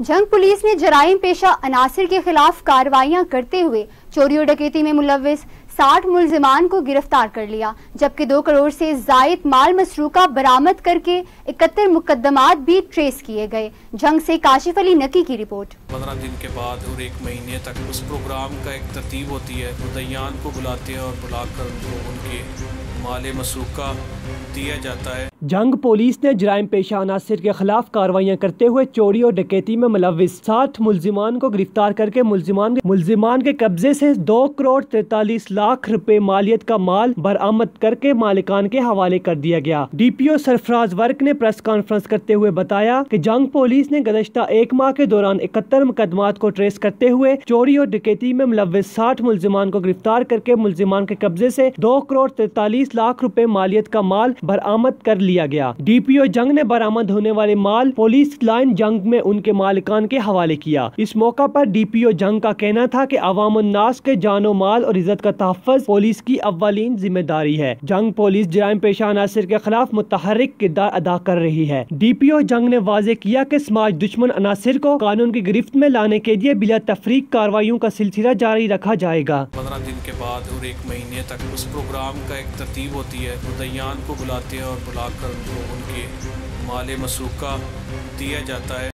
जंग पुलिस ने जराइम पेशा अनासिर के खिलाफ कार्रवाइयां करते हुए चोरी और डकैती में मुलव्विस 60 मुलजिमान को गिरफ्तार कर लिया, जबकि 2 करोड़ से जायद माल मसरूका बरामद करके 71 मुकदमात भी ट्रेस किए गए। जंग से काशिफ अली नकी की रिपोर्ट। 15 दिन के बाद और 1 महीने तक उस प्रोग्राम का एक तरतीब होती है, मुद्दईयान को बुलाते हैं और बुलाकर उनके माल मसरूका दिया जाता है। जंग पुलिस ने जराइम पेशा अनासिर के खिलाफ कार्रवाइयां करते हुए चोरी और डकैती में मुलव्विस 60 मुलजिमान को गिरफ्तार करके मुलजिमान के कब्जे से 2 करोड़ 43 लाख रुपए मालियत का माल बरामद करके मालिकान के हवाले कर दिया गया। डीपीओ सरफराज वर्क ने प्रेस कॉन्फ्रेंस करते हुए बताया कि जंग पुलिस ने गुज़श्ता 1 माह के दौरान 71 मुकदमात को ट्रेस करते हुए चोरी और डकैती में मुलव्विस 60 मुलजिमान को गिरफ्तार करके मुलजिमान के कब्जे से 2 करोड़ 43 लाख रुपए मालियत का माल बरामद कर लिया गया। डीपीओ जंग ने बरामद होने वाले माल पुलिस लाइन जंग में उनके मालिकान के हवाले किया। इस मौका पर डीपीओ जंग का कहना था कि अवामुन्नास के जानो माल और इज्जत का तहफ़्फ़ुज़ पुलिस की अव्वलीन जिम्मेदारी है। जंग पुलिस जराइम पेशा अनासिर के खिलाफ मुतहर्रिक किरदार अदा कर रही है। डीपीओ जंग ने वाज़ेह किया कि समाज दुश्मन अनासिर को कानून की गिरफ्त में लाने के लिए बिला तफरीक कार्रवाइयों का सिलसिला जारी रखा जाएगा। 15 दिन के बाद और 1 महीने तक उस प्रोग्राम का एक तरतीब होती है, मुद्दईयान को बुलाते हैं और बुलाकर उनके माल मसरूका दिया जाता है।